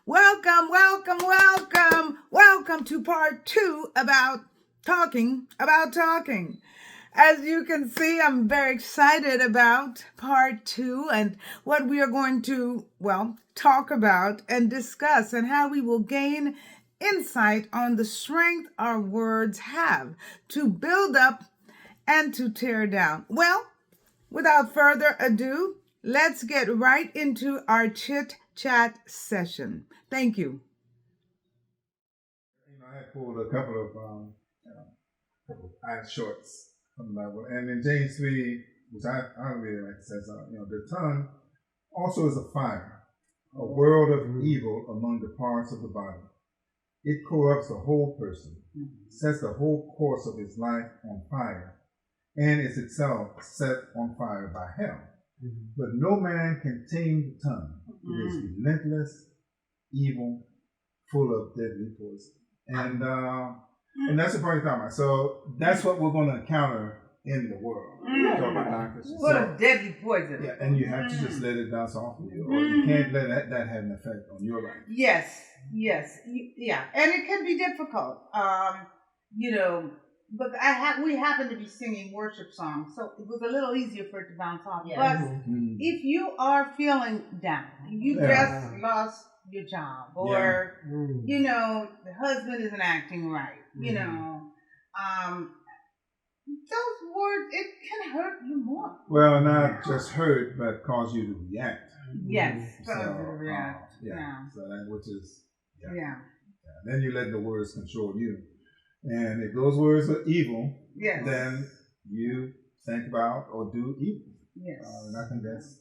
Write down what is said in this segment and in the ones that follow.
Welcome, welcome, welcome, welcome to part two about talking about talking. As you can see, I'm very excited about part two and what we are going to, talk about and discuss and how we will gain insight on the strength our words have to build up and to tear down. Well, without further ado, let's get right into our chit chat session. Thank you. I had pulled a couple of iron shorts from the Bible, and in James 3, which I really like, says, the tongue also is a fire, a world of evil among the parts of the body. It corrupts the whole person, sets the whole course of his life on fire, and is itself set on fire by hell. But no man can tame the tongue. It is relentless, evil, full of deadly poison. And that's the part you're talking about. So that's what we're going to encounter in the world. What a deadly poison. Yeah, and you have to just let it bounce off of you, or you can't let that have an effect on your life. Yes, yeah, and it can be difficult. But we happen to be singing worship songs, so it was a little easier for it to bounce off. Yeah. But if you are feeling down, you just lost your job, or the husband isn't acting right, those words, it can hurt you more. Well, not just hurt, but cause you to react. Yes, cause you to react. So that, which is then you let the words control you. And if those words are evil, then you think about or do evil. Yes. And I think that's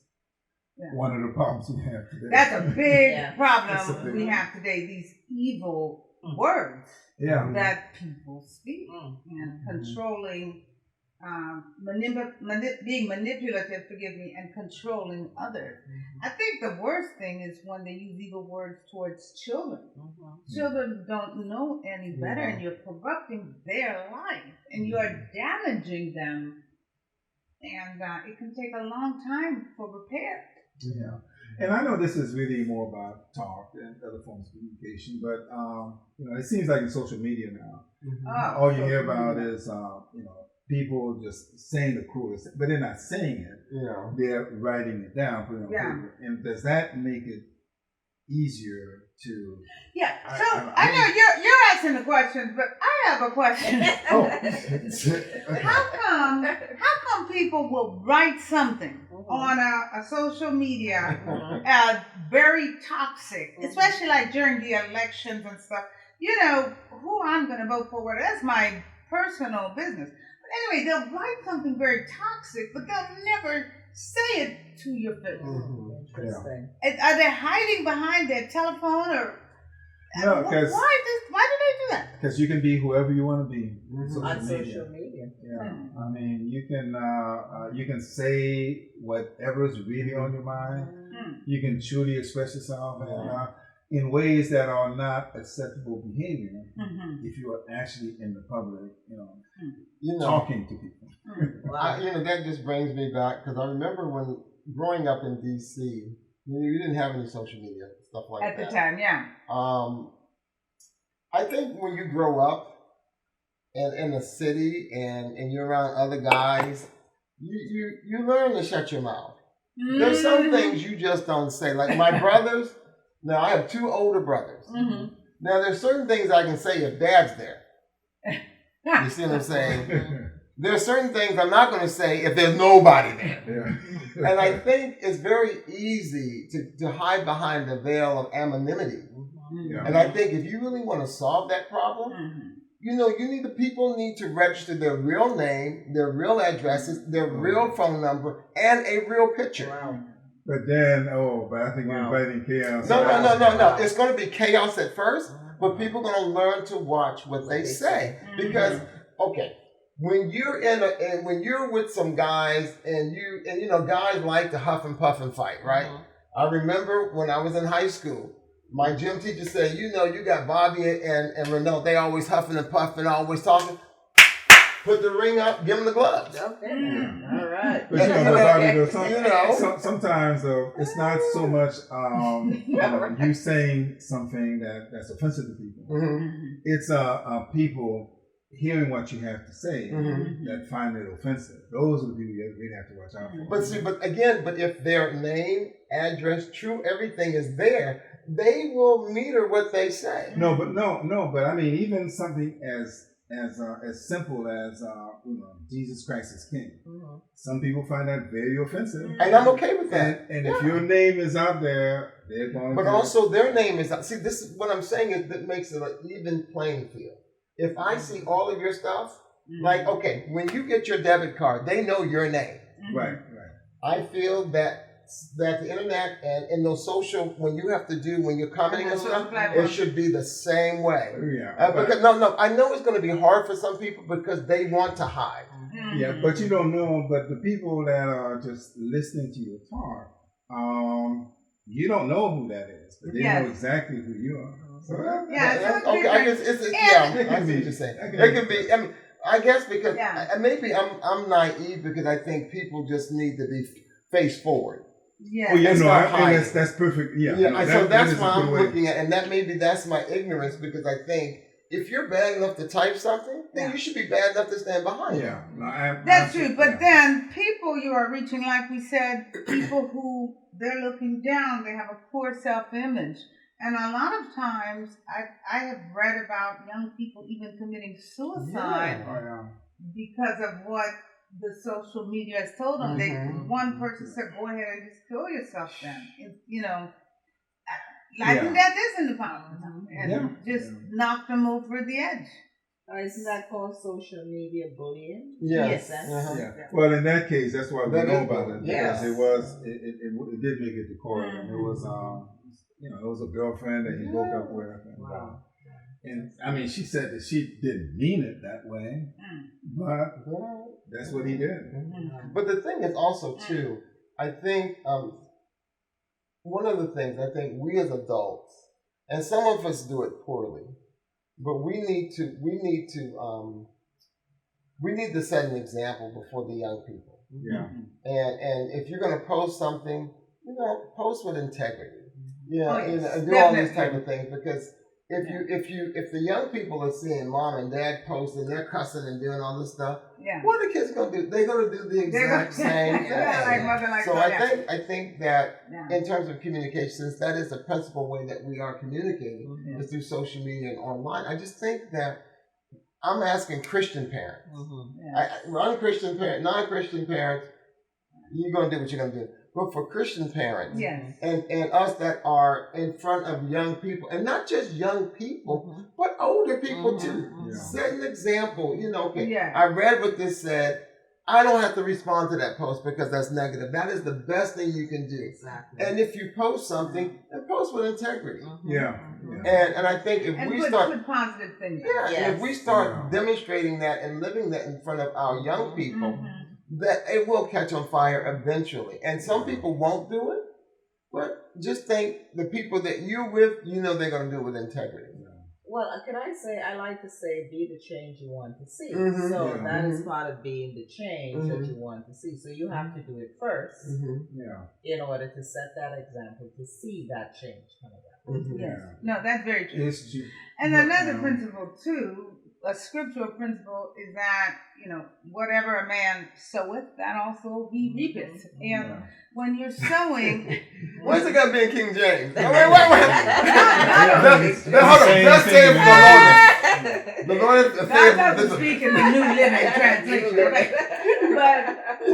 one of the problems we have today. That's a big problem we have today, these evil words that people speak. And controlling, being manipulative, and controlling others. I think the worst thing is when they use evil words towards children. Children don't know any better, and you're corrupting their life, and you are damaging them, and it can take a long time for repair. Yeah, and I know this is really more about talk and other forms of communication, but it seems like in social media now, all you hear about is people just saying the cruelest, but they're not saying it. They're writing it down, putting it on paper. And does that make it easier to? Yeah. So I know you're asking the questions, but I have a question. How come people will write something on a social media very toxic, especially like during the elections and stuff? Who I'm going to vote for, that's my personal business. But anyway, they'll write something very toxic, but they'll never say it to your face. Interesting. Are they hiding behind their telephone, or no? Because why do they do that? Because you can be whoever you want to be on social media. Yeah, I mean, you can say whatever's really on your mind. You can truly express yourself in ways that are not acceptable behavior if you are actually in the public, talking to people. Well, that just brings me back, because I remember when growing up in D.C., you didn't have any social media, stuff like that. At the time, yeah. I think when you grow up in a city and you're around other guys, you learn to shut your mouth. There's some things you just don't say. Like my brothers, now I have two older brothers. Now there's certain things I can say if Dad's there. You see what I'm saying? There are certain things I'm not going to say if there's nobody there. And I think it's very easy to hide behind the veil of anonymity. And I think if you really want to solve that problem, people need to register their real name, their real addresses, their real phone number, and a real picture. Wow. But then, I think you're inviting chaos. No. It's going to be chaos at first, but people are going to learn to watch what they say. Because, when you're with some guys and guys like to huff and puff and fight, right? I remember when I was in high school, my gym teacher said, you got Bobby and Renault, they always huffing and puffing, always talking. put the ring up, give them the gloves. Okay. Yeah. All right. But Bobby, You know. sometimes though, it's not so much you saying something that's offensive to people. Mm-hmm. It's people hearing what you have to say that find it offensive. Those are the people you really have to watch out for. But if their name, address, true, everything is there, they will meter what they say. No, but I mean, even something as simple as Jesus Christ is King. Mm-hmm. Some people find that very offensive, and I'm okay with that. And if your name is out there, they're going. But also, their name is out. See, this is what I'm saying is that makes it an even playing field. If I see all of your stuff, like okay, when you get your debit card, they know your name. Right. I feel that the internet and in those social, when you're commenting on stuff, it should be the same way. Yeah. Because I know it's going to be hard for some people because they want to hide. Yeah, but you don't know. But the people that are just listening to your talk, you don't know who that is, but they know exactly who you are. So okay. I guess I see what you're saying. It can be. I mean, I guess because maybe I'm naive because I think people just need to be face forward. Yeah. Well, I think that's perfect. Yeah. So that's why I'm looking at, and that's my ignorance because I think if you're bad enough to type something, then you should be bad enough to stand behind it. Yeah. That's true. But then people you are reaching, like we said, people who they're looking down, they have a poor self-image. And a lot of times, I have read about young people even committing suicide because of what the social media has told them. One person said, "Go ahead and just kill yourself." Then, life and death is in the power of the tongue, and just knock them over the edge. Isn't that called social media bullying? Yes. Well, in that case, that's why we know about it because it did make it to court, and it was it was a girlfriend that he broke up with. And I mean, she said that she didn't mean it that way, but that's what he did. But the thing is also, too, I think one of the things I think we as adults, and some of us do it poorly, but we need to set an example before the young people. Yeah. And if you're going to post something, post with integrity. Do all these type of things because if the young people are seeing mom and dad posting, they're cussing and doing all this stuff. What are the kids gonna do? They're gonna do the exact same thing. I think that in terms of communication, since that is the principal way that we are communicating is through social media and online. I just think that I'm asking Christian parents, non-Christian parents, you're gonna do what you're gonna do. But for Christian parents and us that are in front of young people, and not just young people, but older people too, set an example. I read what this said. I don't have to respond to that post because that's negative. That is the best thing you can do. Exactly. And if you post something, then post with integrity. And I think if we put start positive things. if we start demonstrating that and living that in front of our young people. That it will catch on fire eventually. And some people won't do it, but just think the people that you're with, they're going to do it with integrity. Well, can I say, I like to say, be the change you want to see. So that is part of being the change that you want to see. So you have to do it first in order to set that example, to see that change coming out. No, that's very true. It's true. And another principle, too, a scriptural principle is that, whatever a man soweth, that also he reapeth. And when you're sowing... What's it got to be in King James? Wait. Hold on. Thus saith the Lord. The Lord doesn't speak in the New Living Translation. But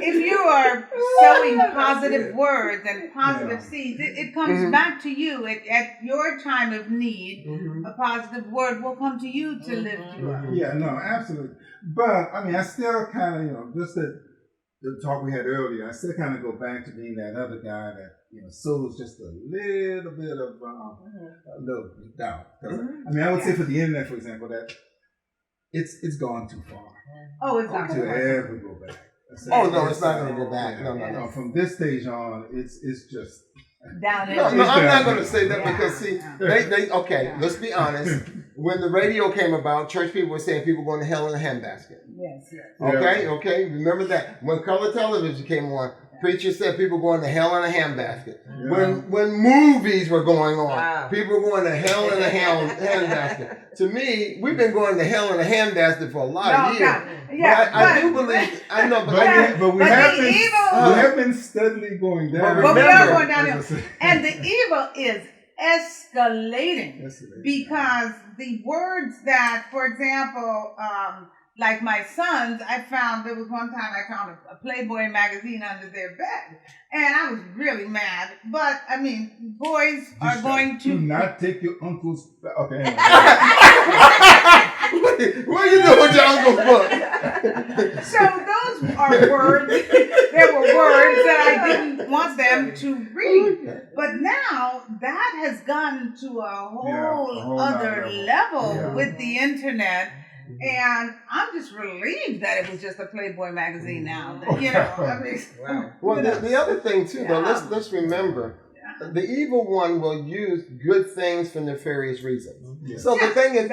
if you are sowing positive words and positive seeds, it comes back to you. At your time of need, a positive word will come to you to lift you up. Yeah, no, absolutely. But, I mean, I still kind of, just the talk we had earlier, I still kind of go back to being that other guy that, sows just a little bit of a little doubt. I mean, I would say for the internet, for example, that it's gone too far. Oh, it's not to ever go back. No, it's not going to go back. No. From this stage on, it's just down. No, I'm not going to say that because see, they let's be honest. when the radio came about, church people were saying people going to hell in a handbasket. Yes, yes. Okay. Remember that. When color television came on, preachers said people going to hell in a handbasket. Yeah. When movies were going on, Wow. people were going to hell in a handbasket. To me, we've been going to hell in a handbasket for a lot of years. Yeah, but I do believe. I know, but we have been steadily going down. But we are going As I down. said. And the evil is escalating because the words that, for example, like my sons, I found there was one time I found a Playboy magazine under their bed, and I was really mad. But I mean, boys are going to do not take your uncle's. Okay. Anyway. What are you doing with your uncle's book? So those are words. There were words that I didn't want them to read. But now that has gone to a whole other level with the internet. And I'm just relieved that it was just a Playboy magazine now. You know, I mean, well, the other thing too, though, let's remember, the evil one will use good things for nefarious reasons. So the thing is,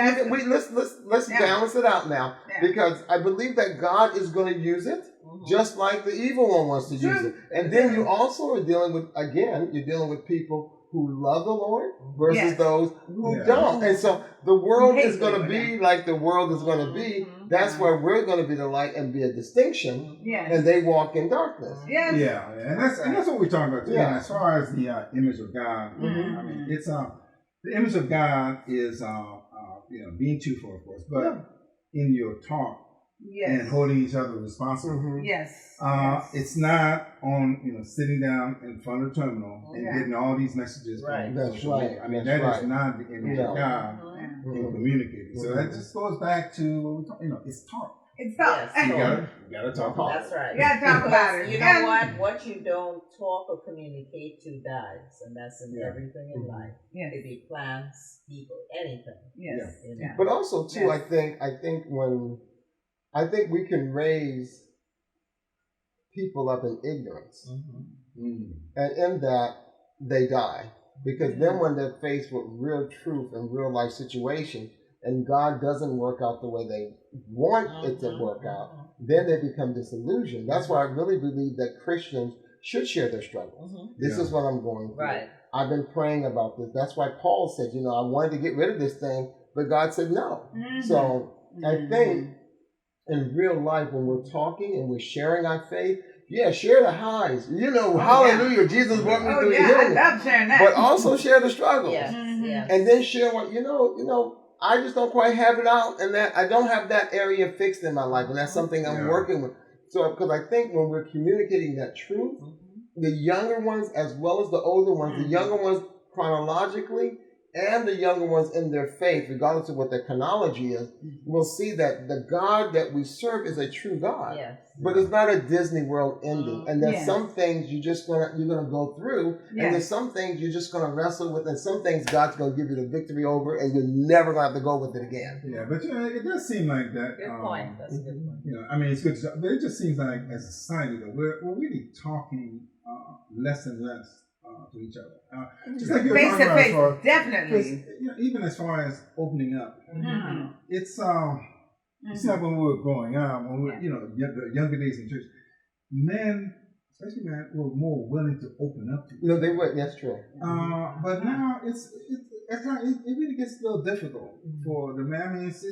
let's balance it out now, because I believe that God is going to use it, just like the evil one wants to use it. And then you also are dealing with people who love the Lord versus those who don't. And so the world is going to be like the world is going to be. That's where we're going to be the light and be a distinction. And they walk in darkness. Yeah, and that's what we're talking about today. As far as the image of God, I mean, it's the image of God is being truthful, of course, but in your talk. And holding each other responsible. It's not on sitting down in front of the terminal and getting all these messages. That's right. I mean, that is not the image of God in communicating. So that just goes back to what we're talking. It's talk. It's talk. You gotta talk about it. That's right. You gotta talk about it. You know what? What you don't talk or communicate to dies, and that's in everything in life. It could be plants, people, anything. But also too, I think we can raise people up in ignorance. And in that, they die. Because then when they're faced with real truth and real life situation, and God doesn't work out the way they want it to work out, then they become disillusioned. That's why I really believe that Christians should share their struggles. This is what I'm going through. I've been praying about this. That's why Paul said, I wanted to get rid of this thing, but God said no. So I think in real life, when we're talking and we're sharing our faith, share the highs. Hallelujah, Jesus brought me through the healing. I love sharing that. But also share the struggles. And then share what, I just don't quite have it out, and that I don't have that area fixed in my life, and that's something I'm working with. So, because I think when we're communicating that truth, the younger ones as well as the older ones, the younger ones chronologically, and the younger ones in their faith, regardless of what their chronology is, will see that the God that we serve is a true God. But it's not a Disney World ending. And there's some things you're gonna go through, and there's some things you're just gonna wrestle with, and some things God's gonna give you the victory over, and you're never gonna have to go with it again. Yeah, but it does seem like that. Good point. That's a good point. I mean, it's good, but it just seems like as a society that we're really talking less and less to each other. Just like you're talking about, face to face, definitely. Even as far as opening up, it's not when we were growing up, when we the younger days in church, men, especially men, were more willing to open up to each other. No, they were. That's true. But now it really gets a little difficult for the men. I mean, it's a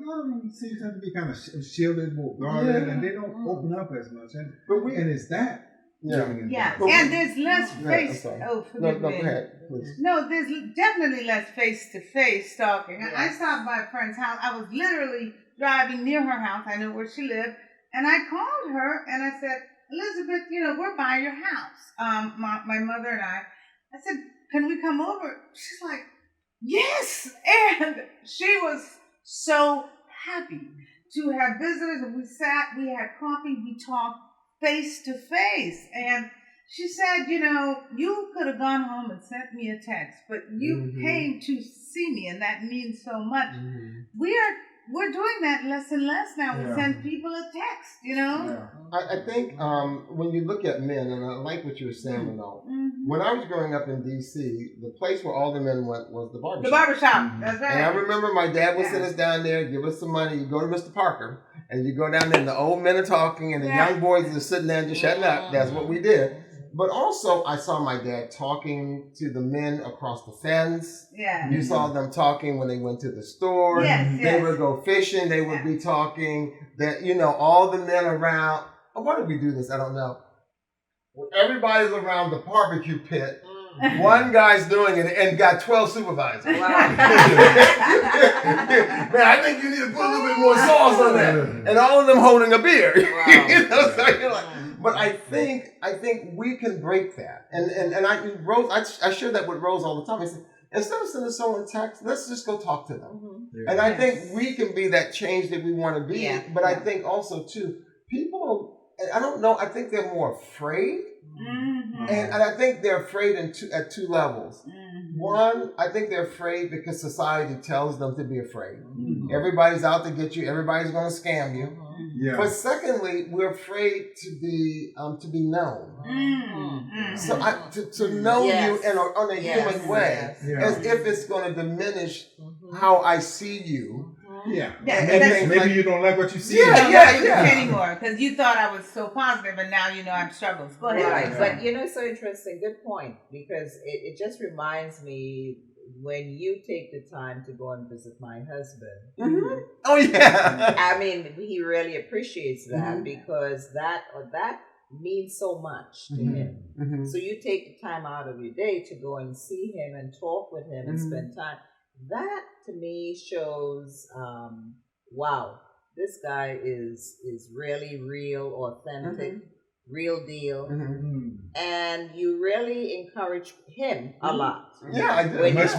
lot of them seem to be kind of shielded, more guarded, and they don't open up as much. And it's that. And there's less face. Forgive me. Go ahead, please. No, there's definitely less face-to-face talking. I stopped by a friend's house. I was literally driving near her house. I knew where she lived, and I called her and I said, "Elizabeth, we're by your house. My mother and I." I said, "Can we come over?" She's like, "Yes," and she was so happy to have visitors. And we sat, we had coffee, we talked face to face, and she said, you could have gone home and sent me a text, but you came to see me, and that means so much. We are we're doing that less and less now. We send people a text, Yeah. I think when you look at men, and I like what you were saying, Renal, when I was growing up in D.C., the place where all the men went was the barbershop. The barbershop, that's right. And I remember my dad would send us down there, give us some money. You go to Mr. Parker, and you go down there, and the old men are talking, and the young boys are sitting there and just shutting up. That's what we did. But also, I saw my dad talking to the men across the fence. Yeah. You saw them talking when they went to the store. They would go fishing. They would be talking. That, all the men around. Oh, why did we do this? I don't know. Everybody's around the barbecue pit. One guy's doing it and got 12 supervisors. Wow. Man, I think you need to put a little bit more sauce on that. And all of them holding a beer. Wow. So you're like, but I think we can break that. And I share that with Rose all the time. I said, instead of sending someone a text, let's just go talk to them. And I think we can be that change that we want to be. But I think also too, people, I don't know, I think they're more afraid. And I think they're afraid at two levels. One, I think they're afraid because society tells them to be afraid. Everybody's out to get you. Everybody's going to scam you. But secondly, we're afraid to be known. So to know you on a human way, as if it's going to diminish how I see you. Maybe you don't like what you see. Anymore because you thought I was so positive, and now I'm struggles. Go ahead. Right, but it's so interesting. Good point, because it just reminds me when you take the time to go and visit my husband. Oh yeah. I mean, he really appreciates that because that means so much to him. So you take the time out of your day to go and see him and talk with him and spend time. That to me shows, wow, this guy is really real, authentic, real deal, and you really encourage him a lot. Yeah, I do. Much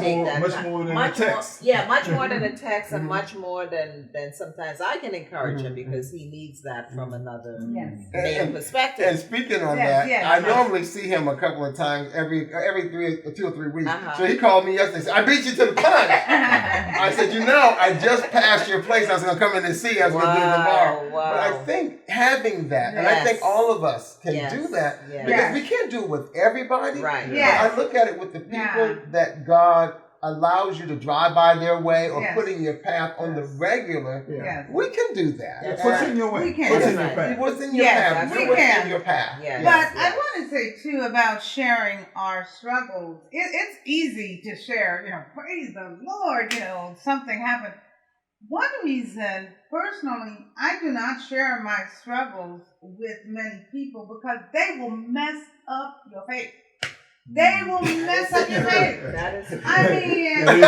more than a text. Much more than a text, and much more than sometimes I can encourage him because he needs that from another male perspective. And speaking on that, I normally see him a couple of times every 2 or 3 weeks. So he called me yesterday and said, I beat you to the punch. I said, I just passed your place. I was going to come in and see you. I was going to do it tomorrow. Wow. But I think having that, and I think all of us can do that, because we can't do it with everybody. Right. But I look at it with the people that God allows you to drive by their way or put in your path on the regular. We can do that. What's in your way? We can. What's in your path? What's in your path? We What's can. in your path? But I want to say too about sharing our struggles. It's easy to share, praise the Lord, something happened. One reason, personally, I do not share my struggles with many people because they will mess up your faith. They will mess up your faith. That is I mean,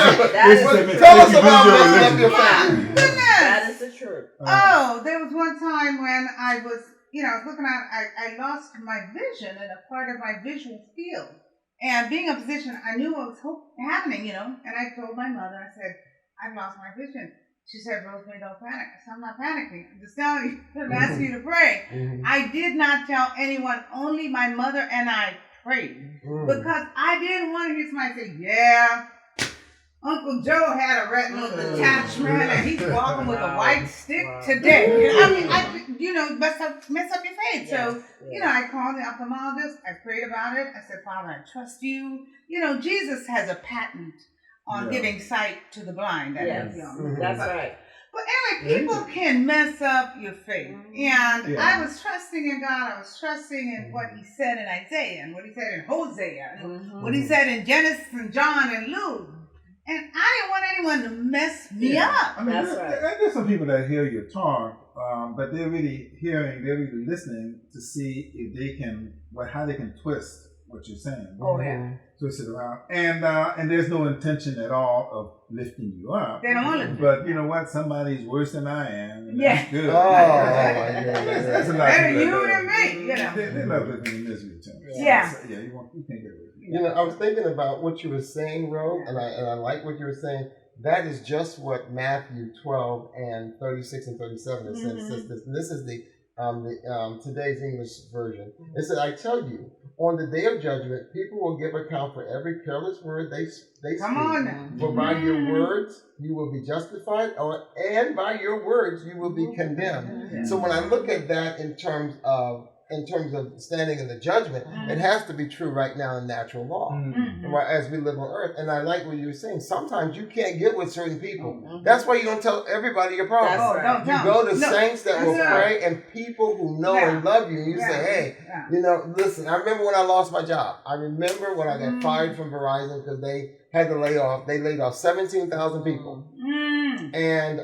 tell us about messing up your faith. Goodness. That is the truth. Oh, there was one time when I was, I was looking at, I lost my vision in a part of my visual field. And being a physician, I knew what was happening, and I told my mother, I said, I've lost my vision. She said, Rosemay, don't panic. I said, I'm not panicking. I'm just telling you, I'm asking you to pray. I did not tell anyone, only my mother and I prayed. Because I didn't want to hear somebody say, Uncle Joe had a retinal detachment and he's walking with a white stick today. Mess up your faith. So, I called the ophthalmologist. I prayed about it. I said, Father, I trust you. Jesus has a patent on giving sight to the blind. That's right. But anyway, people can mess up your faith. And I was trusting in God. I was trusting in what he said in Isaiah and what he said in Hosea and what he said in Genesis and John and Luke. And I didn't want anyone to mess me up. I mean, there's some people that hear you talk, but they're really listening to see if they can, how they can twist what you're saying. Twist it around. And there's no intention at all of lifting you up. They don't want to. But you know what? Somebody's worse than I am. And that's good. That's a lot better you than me. They love living in misery too. You can't get away. I was thinking about what you were saying, Ro, and I like what you were saying. That is just what Matthew 12 and 36 and 37 says. This is the today's English version. It said, I tell you, on the day of judgment, people will give account for every careless word they speak. Come on now. For by your words you will be justified, and by your words you will be condemned. So when I look at that in terms of standing in the judgment, it has to be true right now in natural law, right, as we live on earth. And I like what you were saying. Sometimes you can't get with certain people. That's why you don't tell everybody your problem. You go to saints that will pray and people who know and love you. And you say, hey, listen, I remember when I lost my job. I remember when I got fired from Verizon because they had to lay off. They laid off 17,000 people. And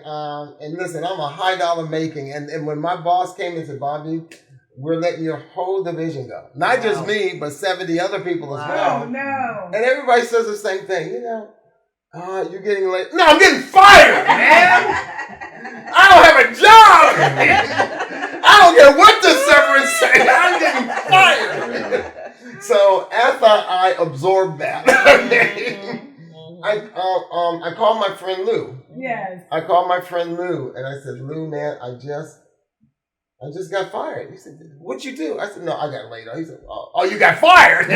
listen, I'm a high dollar making. And when my boss came and said, Bobby, we're letting your whole division go. Not just me, but 70 other people as well. Oh, no. And everybody says the same thing. You're getting late. No, I'm getting fired, man. I don't have a job. I don't care what the severance say. I'm getting fired. So after I absorbed that, I called my friend Lou. Yes. I called my friend Lou, and I said, Lou, man, I just got fired. He said, what'd you do? I said, no, I got laid off. He said, oh, you got fired.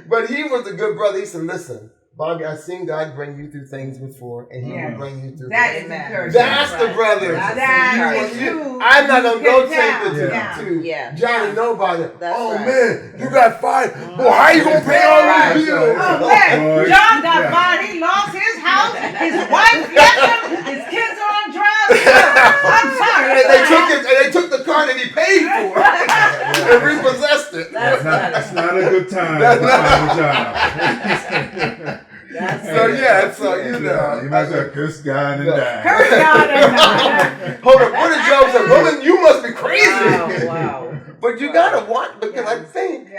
But he was a good brother. He said, listen, Bobby, I've seen God bring you through things before, and he will bring you through that things. Is encouraging. That's the brother. I'm not going to go take it to Johnny Nobody. Man, you got fired. Well, how you going to pay all these bills? Oh, man, John got fired. He lost his house. His wife left him. His kids are on drugs. I'm sorry. And they took the car that he paid for and repossessed it. That's not a good time to find a job. You might as well curse God and die. Curse God and die. Hold on, what did Job say? Woman, you must be crazy. Wow. But you gotta watch, because I think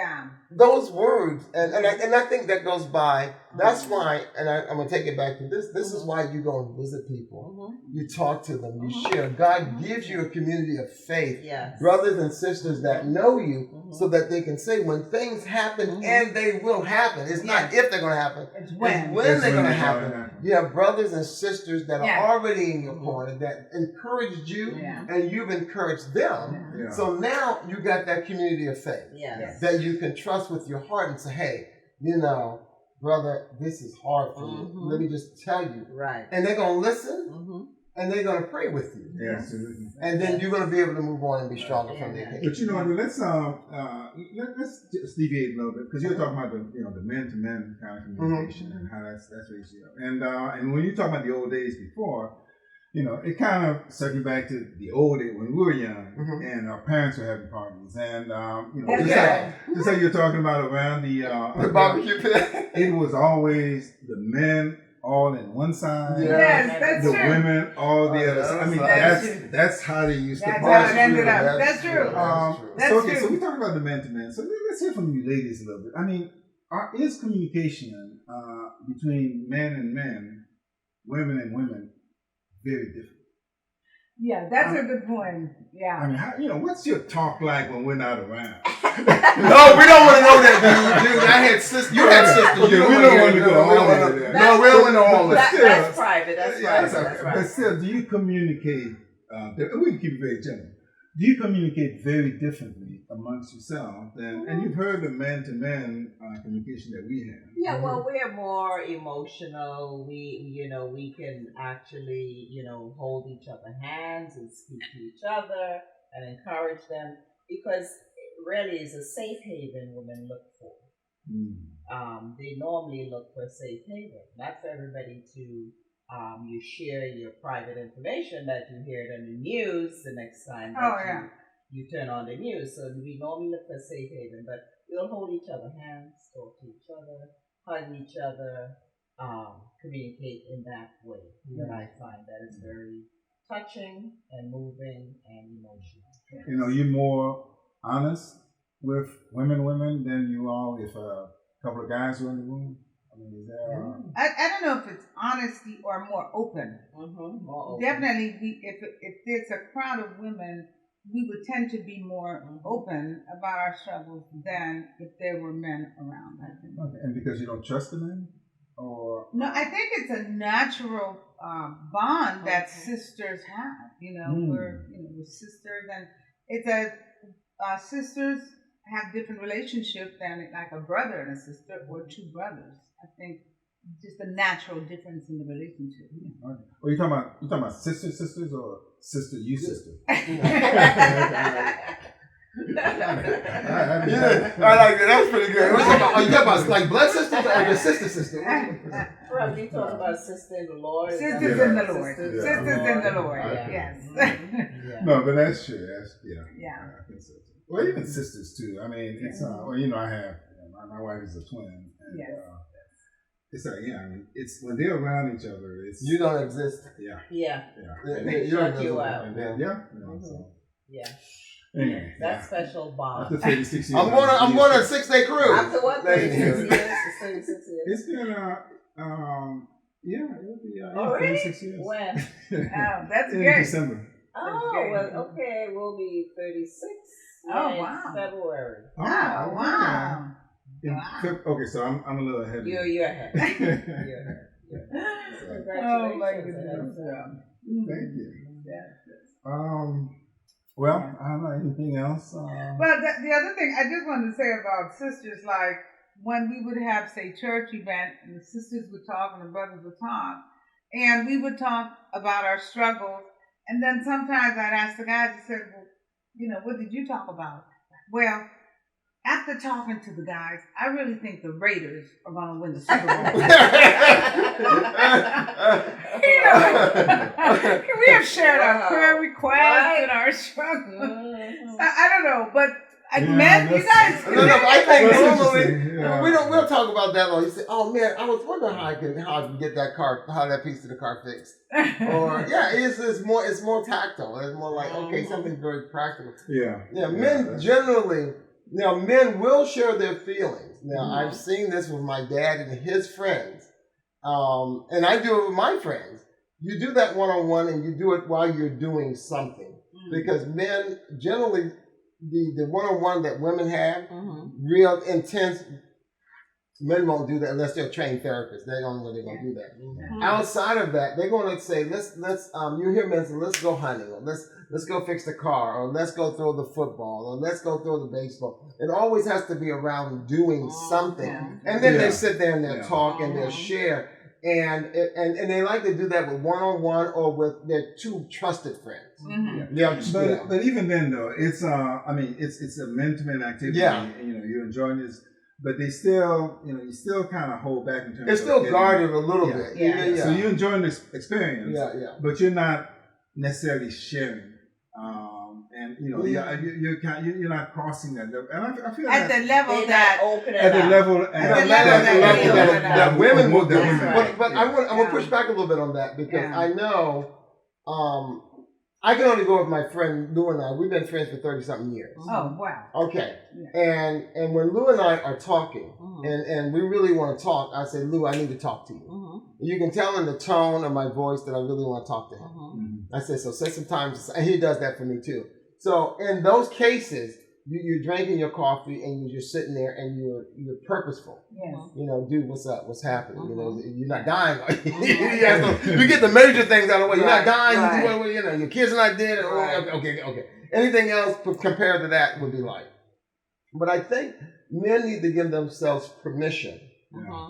those words, and I think that goes by. That's why, and I'm gonna take it back to this. This is why you go and visit people. You talk to them. You share. God gives you a community of faith, brothers and sisters that know you, so that they can say when things happen, and they will happen. It's not if they're gonna happen. It's when they're gonna happen. You have brothers and sisters that are already in your corner that encouraged you, and you've encouraged them. So now you got that community of faith that you can trust with your heart and say, hey, brother, this is hard for you. Let me just tell you. Right. And they're going to listen, and they're going to pray with you. Yeah, absolutely. And then you're going to be able to move on and be stronger from there. But let's just deviate a little bit, because you're talking about the men-to-men kind of communication and how that's ratio. And when you talk about the old days before, it kind of circled back to the old days when we were young, and our parents were having parties, and just like you're talking about around the barbecue pit, it was always the men all in one side, that's the true. Women all the other side. I mean, that's how they used to. That's how it ended up. That's true. So we talked about the men to men. So let's hear from you ladies a little bit. I mean, is communication between men and men, women and women, very different? Yeah, that's a good point. Yeah. I mean, what's your talk like when we're not around? No, we don't want to know that, dude. I had sisters. You had sisters. We don't want to go all over there. No, we don't want to know all that. That's private. That's private. But still, do you communicate? We can keep it very general. Do you communicate very differently amongst yourselves and you've heard the man-to-man communication that we have? Yeah, well, we're more emotional. We can actually, hold each other's hands and speak to each other and encourage them, because it really is a safe haven women look for. They normally look for a safe haven, not for everybody to. You share your private information that you hear it on the news the next time you turn on the news. So we normally look for a safe haven, but we'll hold each other's hands, talk to each other, hug each other, communicate in that way. And I find that is very touching and moving and emotional. You're more honest with women than you are if a couple of guys are in the room. I mean, I don't know if it's honesty or more open. More open. Definitely, if there's a crowd of women, we would tend to be more open about our struggles than if there were men around. I think. Okay. And because you don't trust the men, or no, I think it's a natural bond that sisters have. We're sisters, and it's a sisters have different relationships than like a brother and a sister or two brothers. I think just a natural difference in the relationship. Well, you talking about sisters or sister you sister? I like that. That's pretty good. Are you talking about like blood sisters or your sister? Right, you talking about sister in the Lord. Sisters in the Lord. Sisters in the Lord. Yes. No, but that's true. That's Yeah. I think so too. Well, even sisters too. I mean, it's well, you know, I have my wife is a twin. And, Yes. It's like, I mean, it's when they're around each other. It's You don't exist. Yeah. They shut you out. And then, so. Yeah. Anyway, That special bond. after 36 years, I'm going on a 6-day cruise. After what? 36 years? It's 36 years. It's been it'll be Already? 36 years. When? Oh, that's In great. December. Oh, well, okay. We'll be 36 Oh, in wow. February. Oh, wow. Okay, so I'm a little ahead. You're ahead. You're ahead. Oh, my goodness. Thank you. Yes. Well, I don't know anything else. Well, the other thing I just wanted to say about sisters, like when we would have, say, church event, and the sisters would talk and the brothers would talk, and we would talk about our struggles, and then sometimes I'd ask the guys, I said, well, you know, what did you talk about? Well, after talking to the guys, I really think the Raiders are going to win the Super Bowl. You know, we have shared our prayer requests and our struggles. I don't know, but men, you guys. No, I think That's normally interesting. we'll talk about that. Or you say, "Oh man, I was wondering how I can get that piece of the car fixed." Or it's more tactile. It's more like something very practical. Men generally. Now, men will share their feelings. Now, I've seen this with my dad and his friends, and I do it with my friends. You do that one-on-one, and you do it while you're doing something. Because men, generally, the one-on-one that women have, real intense, men won't do that unless they're trained therapists. They're the only way they're going to do that. Outside of that, they're going to say, let's you hear men say, let's go hunting, or let's go fix the car, or let's go throw the football, or let's go throw the baseball. It always has to be around doing something. And then they sit there and they'll talk and they'll share. And they like to do that with one-on-one or with their two trusted friends. But even then, though, it's it's a men-to-men activity. Yeah. And, you know, you're enjoying this, but they still, you still kind of hold back in terms. It's still guarded a little bit. So you're enjoying this experience. But you're not necessarily sharing. And you're not crossing that level. And I feel at the level that women will do. But I want to push back a little bit on that because I know I can only go with my friend Lou and I. We've been friends for 30-something years. Oh, wow. Okay. And when Lou and I are talking and we really want to talk, I say, Lou, I need to talk to you. You can tell in the tone of my voice that I really want to talk to him. I say, so set some time. And he does that for me too. So in those cases, you're drinking your coffee and you're just sitting there and you're purposeful. Yes. You know, dude, what's up? What's happening? You know, you're not dying. You get the major things out of the way. You're not dying. You know, your kids are not dead. Okay. Anything else compared to that would be like. But I think men need to give themselves permission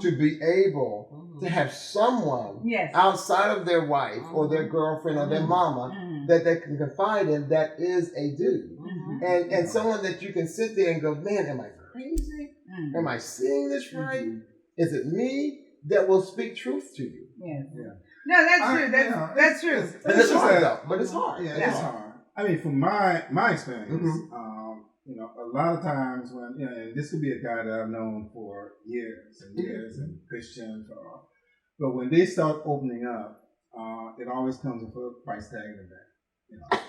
to be able to have someone outside of their wife or their girlfriend or their mama that they can confide in that is a dude. And someone that you can sit there and go, man, am I crazy? Am I seeing this right? Is it me that will speak truth to you? No, that's true. That's true. But it's hard though. But it's hard. Yeah, it's hard. I mean, from my experience, a lot of times when, and this could be a guy that I've known for years and years and Christian, but when they start opening up, it always comes with a price tag in that.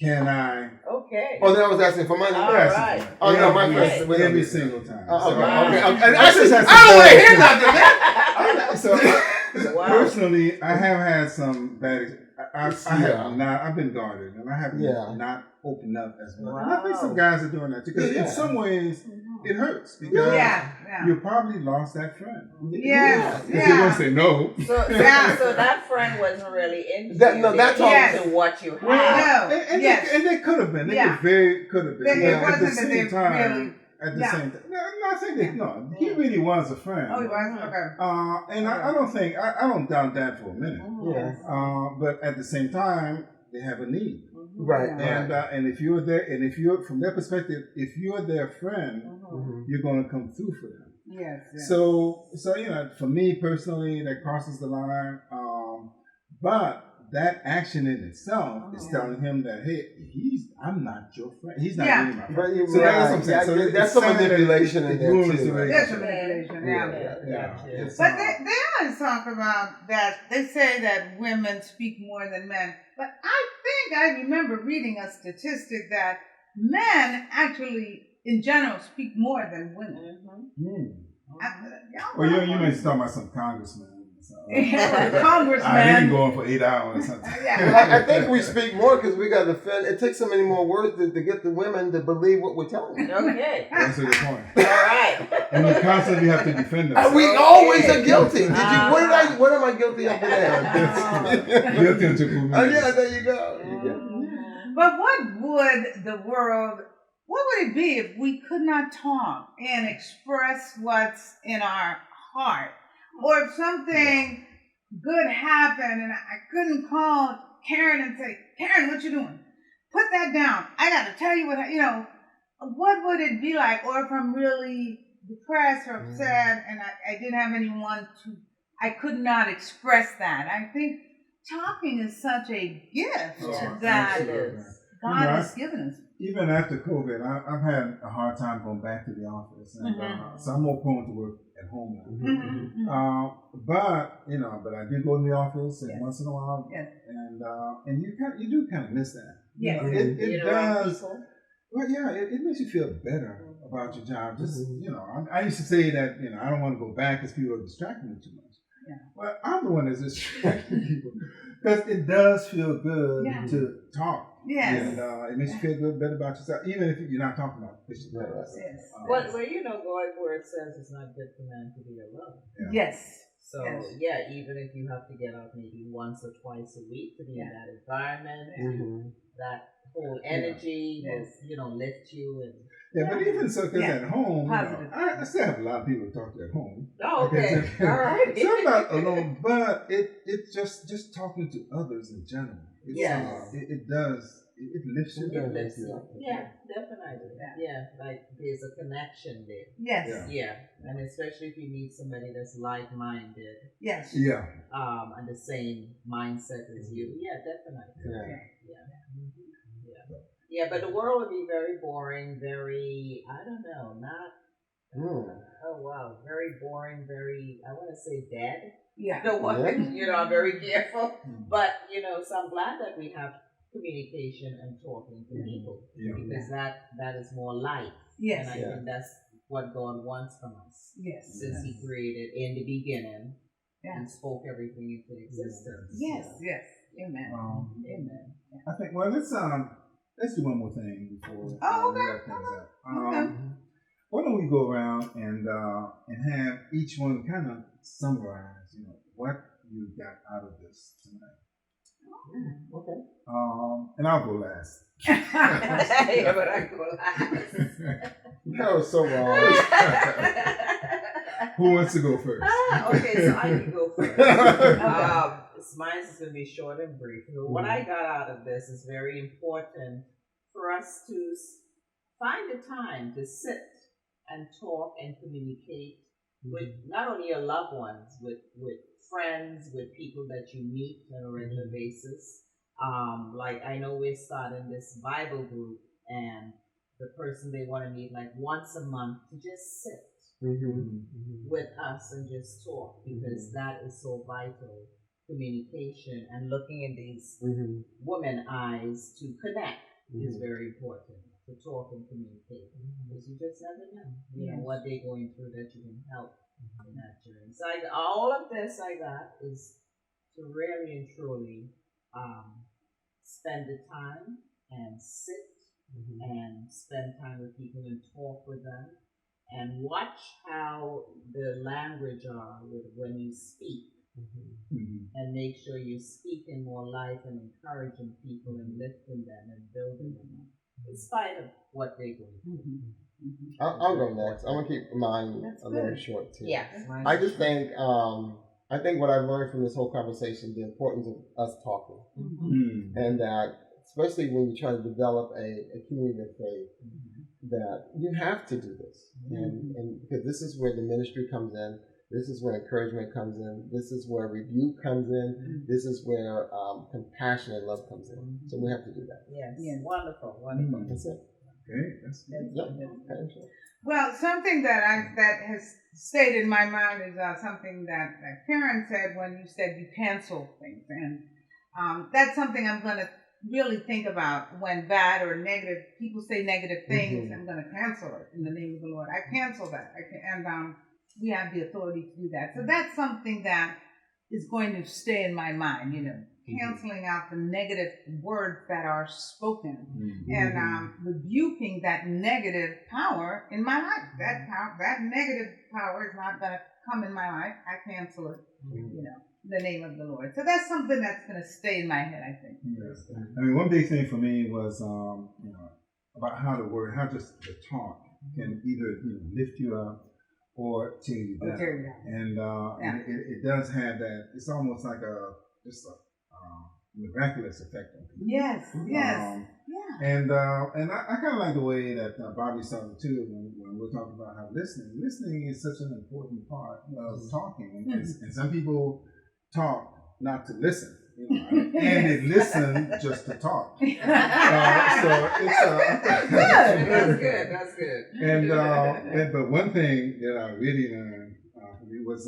Can I? Okay. Oh, then I was asking for money. All right. Oh no, my friend. Every single time. Okay. I don't want to hear nothing, man. So personally, I have had some bad. I have not. I've been guarded, and I have not opened up as much. Wow. And I think some guys are doing that too, because in some ways it hurts because you probably lost that friend. Because you're gonna say no. So that friend wasn't really into to what you had. And they could have been. They could have been. It wasn't that they really at the same time, no, I think that no, he really was a friend. Oh, he was? Okay. And I don't think I don't doubt that for a minute. Yeah. But at the same time, they have a need. Right. And if you're there, and if you're from their perspective, if you're their friend, you're going to come through for them. Yes. So for me personally, that crosses the line. But that action in itself is telling him that, hey, I'm not your friend. He's not really my friend. So that's what I'm saying. So that's some manipulation in there too. There's some manipulation. Yeah. But they always talk about that. They say that women speak more than men. But I think I remember reading a statistic that men actually, in general, speak more than women. Well, you may talk about some congressmen. Congressman. I didn't go on for 8 hours. I think we speak more because we got to defend. It takes so many more words to get the women to believe what we're telling them. Okay. That's a good point. All right. And we constantly have to defend them. We always are guilty. What am I guilty of today? Guilty until proven innocent. Yeah, there you go. But what would it be if we could not talk and express what's in our heart? Or if something good happened and I couldn't call Karen and say, Karen, what you doing? Put that down. I got to tell you what would it be like? Or if I'm really depressed or upset and I didn't have anyone I could not express that. I think talking is such a gift that God has given us. Even after COVID, I've had a hard time going back to the office. And, so I'm more prone to work at home now. But I do go in the office once in a while, and you do kind of miss that. Yes, it does. Well, it makes you feel better about your job. Just I used to say that I don't want to go back because people are distracting me too much. Yeah. Well, I'm the one that's distracting people because it does feel good to talk. Yes. And it makes you feel better about yourself, even if you're not talking about it. Yes. Well, going where it says it's not good for man to be alone. Yeah. Yes. So even if you have to get out maybe once or twice a week to be in that environment, that whole energy will lift you and. But even so, because at home, I still have a lot of people to talk to at home. Oh, okay. All right. So I'm not alone, but it's just talking to others in general. It does. It lifts you. It lifts you. Yeah, definitely. Yeah, like there's a connection there. Yes. Yeah, and especially if you meet somebody that's like-minded. Yes. Yeah. And the same mindset as you. Yeah, definitely. Yeah, but the world would be very boring, very, I don't know, very boring, very, I want to say dead. Yeah. I'm very careful. But, so I'm glad that we have communication and talking to people because that is more life. Yes. And I think that's what God wants from us. Yes. Since He created in the beginning and spoke everything into existence. Yes. Yes. Amen. Amen. I think, let's do one more thing before we wrap things up. Why don't we go around and have each one kind of summarize, what you got out of this tonight. Okay. And I'll go last. Yeah, but I go last. That was so wrong. Who wants to go first? Okay, so I can go first. Mine is going to be short and brief. What I got out of this is very important for us to find the time to sit and talk and communicate with not only your loved ones, with friends, with people that you meet on a regular basis. Like I know we're starting this Bible group, and the person they want to meet like once a month to just sit with us and just talk, because that is so vital. Communication and looking in these women eyes to connect is very important. To talk and communicate, because you just never know, what they're going through that you can help in that journey. So all of this I got is to really and truly spend the time and sit and spend time with people and talk with them and watch how the language are when you speak. And make sure you're speaking more life and encouraging people and lifting them and building them up, in spite of what they're going through. I'll go next. I'm gonna keep mine a little short too. Yeah. I just think I think what I've learned from this whole conversation, the importance of us talking, and that especially when you try to develop a community of faith, that you have to do this, and because this is where the ministry comes in. This is where encouragement comes in. This is where rebuke comes in. This is where compassion and love comes in. So we have to do that. Yes. Wonderful. Wonderful. That's it. Okay, that's good. Yep. Well, something that has stayed in my mind is something that Karen said when you said you cancel things, and that's something I'm going to really think about when bad or negative people say negative things. I'm going to cancel it in the name of the Lord. I cancel that, and we have the authority to do that. So that's something that is going to stay in my mind. Canceling out the negative words that are spoken, and rebuking that negative power in my life. That negative power is not going to come in my life. I cancel it, in the name of the Lord. So that's something that's going to stay in my head, I think. Yes. I mean, one big thing for me was, about how just the talk can either lift you up or tear you down. And it does have that. It's almost like a miraculous effect on people. Yes. And I kind of like the way that Bobby's talking too when we're talking about how listening is such an important part of talking, and some people talk not to listen, and they listen just to talk. So it's That's good. And but one thing that I really learned was,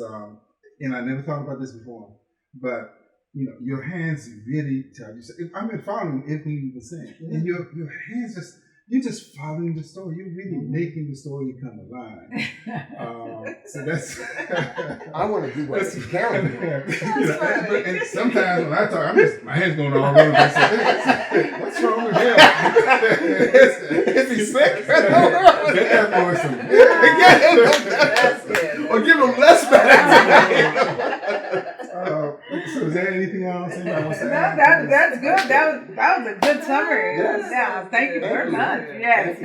and I never thought about this before, but your hands really tell you. I've been following everything you were saying, and your hands you're just following the story. You're really making the story come alive. So that's. I want to do what Karen did. And sometimes when I talk, my hands going all over. What's wrong with him? Is he sick? That's good. Or give him less back. So is there anything else? That's good. That was a good summary. Yes. Thank you very much. Yes.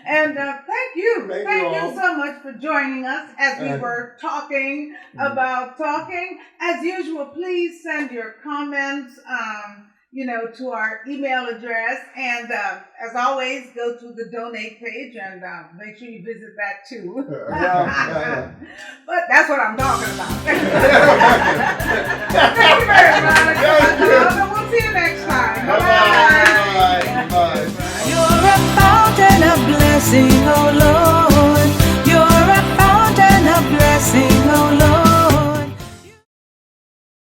And thank you so much for joining us as we were talking about talking. As usual, please send your comments to our email address, and as always, go to the donate page and make sure you visit that too. But that's what I'm talking about.